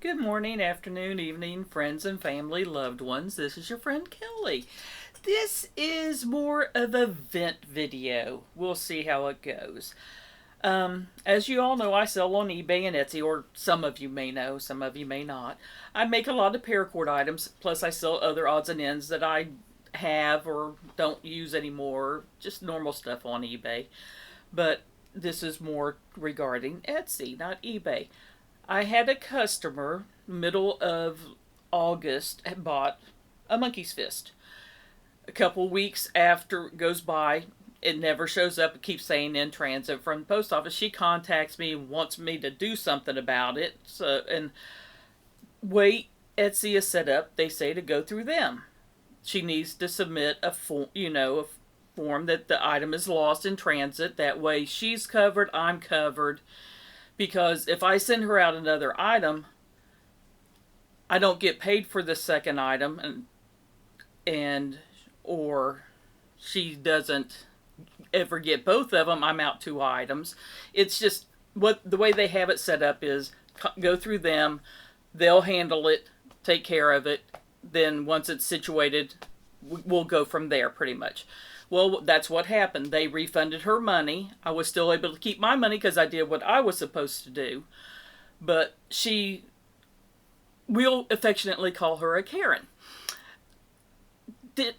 Good morning, afternoon, evening, friends and family, loved ones. This is your friend Kelly. This is more of a vent video. We'll see how it goes. As you all know, I sell on eBay and Etsy, or some of you may know, some of you may not. I make a lot of paracord items, plus I sell other odds and ends that I have or don't use anymore, just normal stuff on eBay. But this is more regarding Etsy, not eBay. I had a customer, middle of August, had bought a monkey's fist. A couple weeks after it goes by, it never shows up. It keeps saying in transit from the post office. She contacts me and wants me to do something about it. So, and way Etsy is set up, they say to go through them. She needs to submit a form that the item is lost in transit. That way she's covered, I'm covered. Because if I send her out another item, I don't get paid for the second item, and or she doesn't ever get both of them. I'm out two items. It's just what the way they have it set up is go through them, they'll handle it, take care of it. Then once it's situated, we'll go from there pretty much. Well, that's what happened. They refunded her money. I was still able to keep my money because I did what I was supposed to do. But we'll affectionately call her a Karen.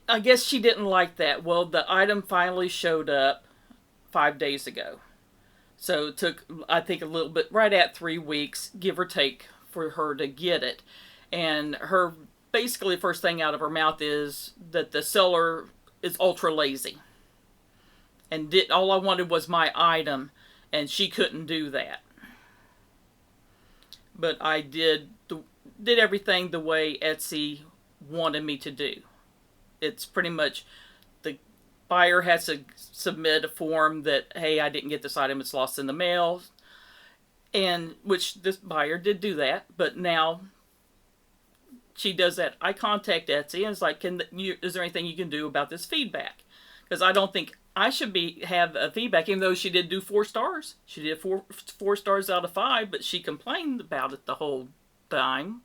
I guess she didn't like that. Well, the item finally showed up 5 days ago. So it took, I think, a little bit, right at 3 weeks, give or take, for her to get it. And her, basically, first thing out of her mouth is that the seller is ultra lazy. And all I wanted was my item, and she couldn't do that. But I did everything the way Etsy wanted me to do. It's pretty much the buyer has to submit a form that, hey, I didn't get this item, it's lost in the mail. And which this buyer did do that, but now she does that. I contact Etsy and it's like, is there anything you can do about this feedback? Because I don't think I should have a feedback, even though she did do 4 stars. She did four stars out of 5, but she complained about it the whole time.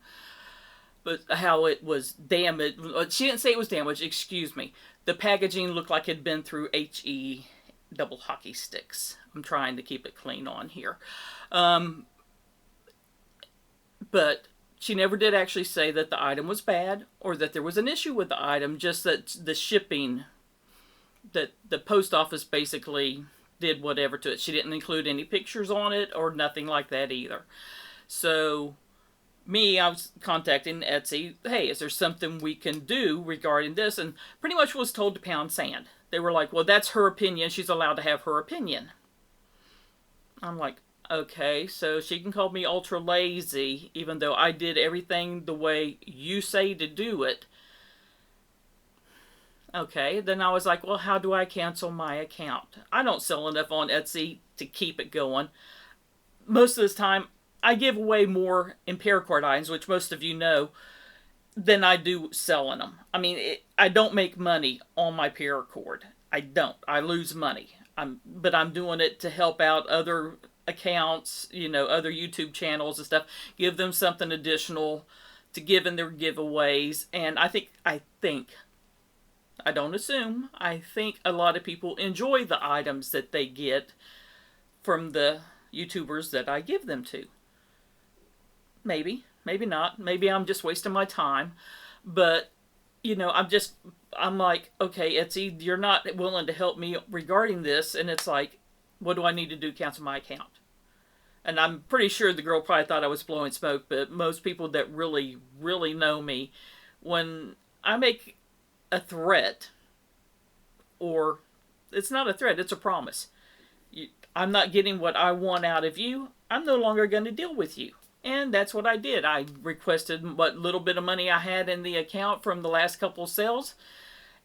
But how it was damaged. She didn't say it was damaged, excuse me. The packaging looked like it had been through HE double hockey sticks. I'm trying to keep it clean on here. But she never did actually say that the item was bad or that there was an issue with the item, just that the shipping, that the post office basically did whatever to it. She didn't include any pictures on it or nothing like that either. So I was contacting Etsy, hey, is there something we can do regarding this? And pretty much was told to pound sand. They were like, well, that's her opinion. She's allowed to have her opinion. I'm like, okay, so she can call me ultra lazy, even though I did everything the way you say to do it. Okay, then I was like, well, how do I cancel my account? I don't sell enough on Etsy to keep it going. Most of this time, I give away more in paracord items, which most of you know, than I do selling them. I mean, I don't make money on my paracord. I don't. I lose money. But I'm doing it to help out other accounts, other YouTube channels and stuff, give them something additional to give in their giveaways. And I think, I don't assume, I think a lot of people enjoy the items that they get from the YouTubers that I give them to. Maybe not. Maybe I'm just wasting my time. But, I'm like, okay, Etsy, you're not willing to help me regarding this. And it's like, what do I need to do to cancel my account? And I'm pretty sure the girl probably thought I was blowing smoke, but most people that really, really know me, when I make a threat, or it's not a threat, it's a promise. I'm not getting what I want out of you, I'm no longer going to deal with you. And that's what I did. I requested what little bit of money I had in the account from the last couple of sales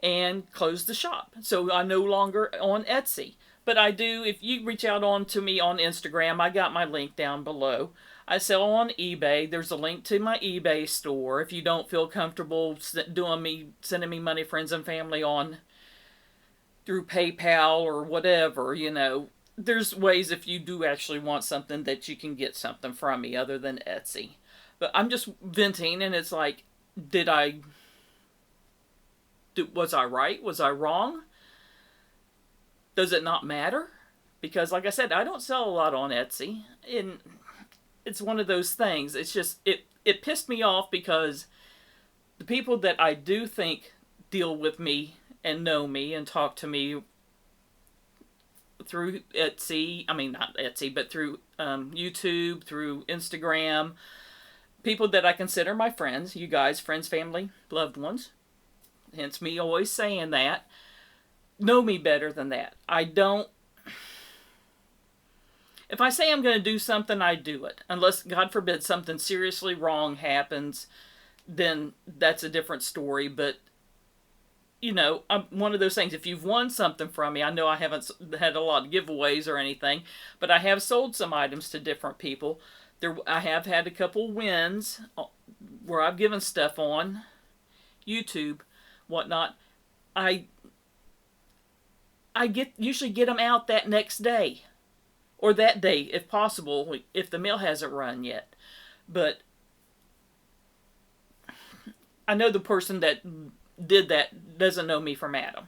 and closed the shop. So I'm no longer on Etsy. But I do, if you reach out on to me on Instagram, I got my link down below. I sell on eBay. There's a link to my eBay store. If you don't feel comfortable sending me money, friends and family, on through PayPal or whatever, there's ways if you do actually want something that you can get something from me other than Etsy. But I'm just venting, and it's like, did I was I right? Was I wrong? Does it not matter? Because like I said, I don't sell a lot on Etsy, and it's one of those things. It's just it pissed me off because the people that I do think deal with me and know me and talk to me through Etsy, I mean not Etsy, but through YouTube, through Instagram, people that I consider my friends, you guys, friends, family, loved ones, hence me always saying that, know me better than that. I don't, if I say I'm going to do something, I do it. Unless, God forbid, something seriously wrong happens, then that's a different story. But, you know, I'm one of those things. If you've won something from me, I know I haven't had a lot of giveaways or anything, but I have sold some items to different people. I have had a couple wins where I've given stuff on YouTube, whatnot. I usually get them out that next day. Or that day, if possible, if the mail hasn't run yet. But I know the person that did that doesn't know me from Adam.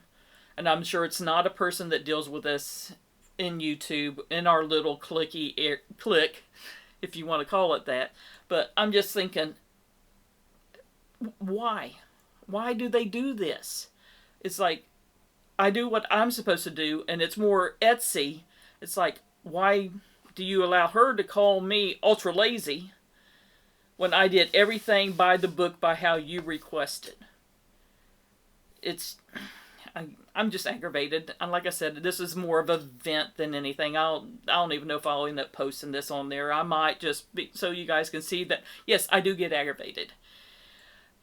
And I'm sure it's not a person that deals with us in YouTube, in our little click, if you want to call it that. But I'm just thinking, why? Why do they do this? It's like, I do what I'm supposed to do, and it's more Etsy. It's like, why do you allow her to call me ultra lazy when I did everything by the book by how you requested? I'm just aggravated. And like I said, this is more of a vent than anything. I don't even know if I'll end up posting this on there. I might just so you guys can see that, yes, I do get aggravated.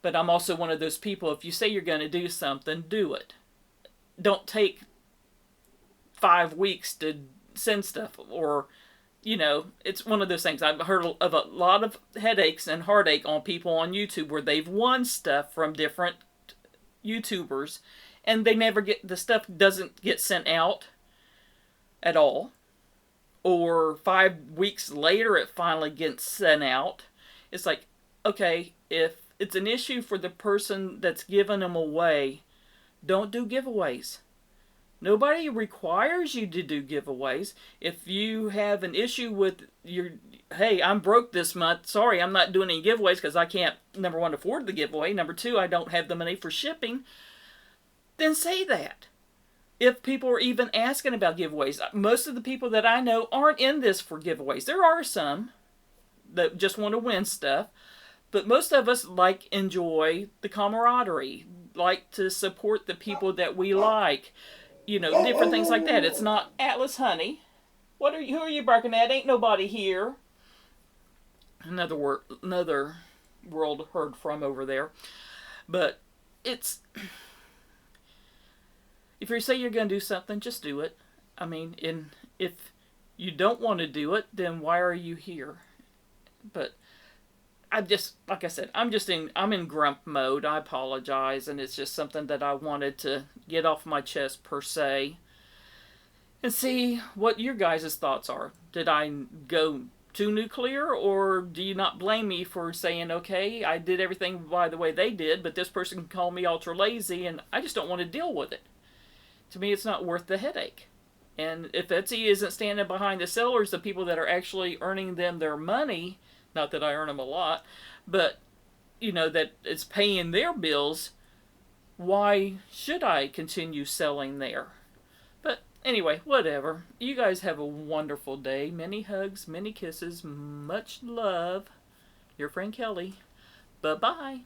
But I'm also one of those people, if you say you're going to do something, do it. Don't take 5 weeks to send stuff, or, you know, it's one of those things. I've heard of a lot of headaches and heartache on people on YouTube where they've won stuff from different YouTubers and they never get, the stuff doesn't get sent out at all, or 5 weeks later it finally gets sent out. It's like, okay, if it's an issue for the person that's giving them away, don't do giveaways. Nobody requires you to do giveaways. If you have an issue with your, hey, I'm broke this month, sorry, I'm not doing any giveaways because I can't, number one, afford the giveaway, number two, I don't have the money for shipping, then say that. If people are even asking about giveaways, most of the people that I know aren't in this for giveaways. There are some that just want to win stuff, but most of us enjoy the camaraderie, like to support the people that we like. You know, different things like that. It's not Atlas Honey. Who are you barking at? Ain't nobody here. Another world heard from over there. But it's, if you say you're going to do something, just do it. I mean, if you don't want to do it, then why are you here? But like I said, I'm in grump mode. I apologize, and it's just something that I wanted to get off my chest per se, and see what your guys' thoughts are. Did I go too nuclear, or do you not blame me for saying, okay, I did everything by the way they did, but this person can call me ultra lazy, and I just don't want to deal with it. To me, it's not worth the headache. And if Etsy isn't standing behind the sellers, the people that are actually earning them their money, not that I earn them a lot, but, you know, that it's paying their bills, why should I continue selling there? But anyway, whatever. You guys have a wonderful day. Many hugs, many kisses, much love. Your friend Kelly. Bye-bye.